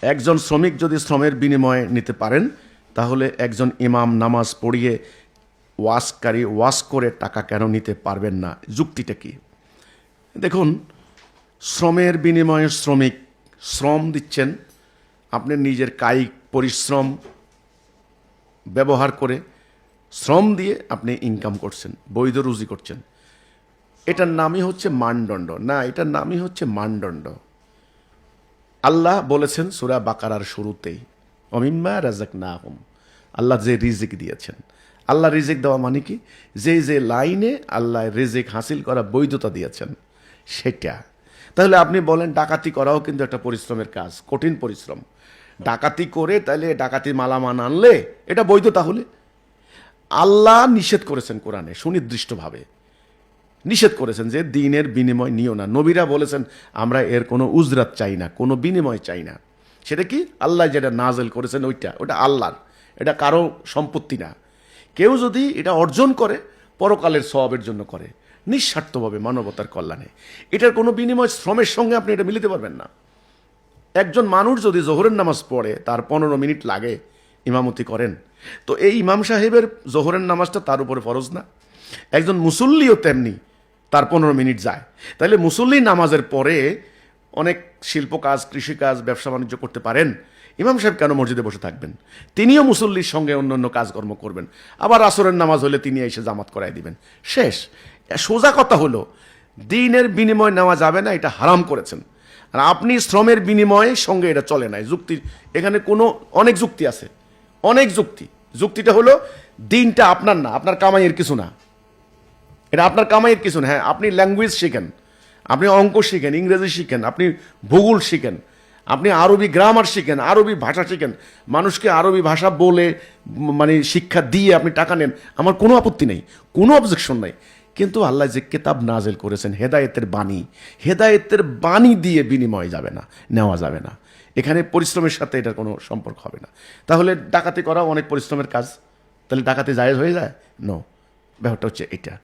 একজন শ্রমিক যদি শ্রমের বিনিময়ে নিতে পারেন, তাহলে একজন ইমাম নামাজ পড়িয়ে ওয়াজ করে টাকা কেন নিতে পারবেন না? যুক্তিটা কি? দেখুন, শ্রমের বিনিময়ে শ্রম দিচ্ছেন, আপনি নিজের কায়িক পরিশ্রম ব্যবহার করে শ্রম দিয়ে আপনি ইনকাম করছেন, বৈধ রুজি করছেন। এটার নামই হচ্ছে মানদণ্ড না, এটার নামই হচ্ছে মানদণ্ড। আল্লাহ বলেছেন সূরা বাকারার শুরুতেই, অমিম্মা রাযাকনাহুম, আল্লাহ যে রিজিক দিয়েছেন। আল্লাহ রিজিক দেওয়া মানে কি? যে লাইনে আল্লাহ রিজিক হাসিল করা বৈধতা দিয়েছেন সেটা। তাহলে আপনি বলেন ডাকাতি করাও কিন্তু একটা পরিশ্রমের কাজ, কঠিন পরিশ্রম। ডাকাতি করে তাহলে ডাকাতি মালামাল আনলে এটা বৈধ? তাহলে আল্লাহ নিষেধ করেছেন কোরআনে সুনির্দিষ্টভাবে, নিষেধ করেছেন যে দিনের বিনিময় নিও না। নবীরা বলেছেন আমরা এর কোনো উজরাত চাই না, কোনো বিনিময় চাই না। সেটা কি? আল্লাহ যেটা নাজেল করেছেন ওটা আল্লাহর, এটা কারো সম্পত্তি না। কেউ যদি এটা অর্জন করে পরকালের সওয়াবের জন্য করে, নিঃস্বার্থভাবে মানবতার কল্যাণে, এটার কোনো বিনিময় শ্রমের সঙ্গে আপনি এটা মিলাতে পারবেন না। একজন মানুষ যদি জোহরের নামাজ পড়ে, তার 15 মিনিট লাগে, ইমামতি করেন, তো এই ইমাম সাহেবের জোহরের নামাজটা তার উপরে ফরজ না? একজন মুসল্লিও তেমনি, তার 15 মিনিট যায়। তাহলে মুসল্লি নামাজের পরে অনেক শিল্প কাজ, কৃষিকাজ, ব্যবসা বাণিজ্য করতে পারেন, ইমাম সাহেব কেন মসজিদে বসে থাকবেন? তিনিও মুসল্লির সঙ্গে অন্যান্য কাজকর্ম করবেন। আবার আসরের নামাজ হলে তিনি এসে জামাত করাই দিবেন, শেষ। সোজা কথা হলো, দিনের বিনিময় নেওয়া যাবে না, এটা হারাম করেছেন। আর আপনি শ্রমের বিনিময়ে সঙ্গে এটা চলে নাই। যুক্তি এখানে অনেক যুক্তি আছে, অনেক যুক্তি। যুক্তিটা হলো দিনটা আপনার না, আপনার কামাইয়ের কিছু না, এটা আপনার কামাইয়ের কিছু না। হ্যাঁ, আপনি ল্যাঙ্গুয়েজ শিখেন, আপনি অঙ্ক শিখেন, ইংরেজি শিখেন, আপনি ভূগোল শিখেন, আপনি আরবি গ্রামার শিখেন, আরবি ভাষা শিখেন, মানুষকে আরবি ভাষা বলে মানে শিক্ষা দিয়ে আপনি টাকা নেন, আমার কোনো আপত্তি নেই, কোনো অবজেকশন নাই। কিন্তু আল্লাহ যে কিতাব নাজেল করেছেন হেদায়েতের বাণী দিয়ে বিনিময় যাবে না, নেওয়া যাবে না। এখানে পরিশ্রমের সাথে এটার কোনো সম্পর্ক হবে না। তাহলে ডাকাতি করা অনেক পরিশ্রমের কাজ, তাহলে ডাকাতি জায়েজ হয়ে যায়? নো, ব্যাপারটা হচ্ছে এটা।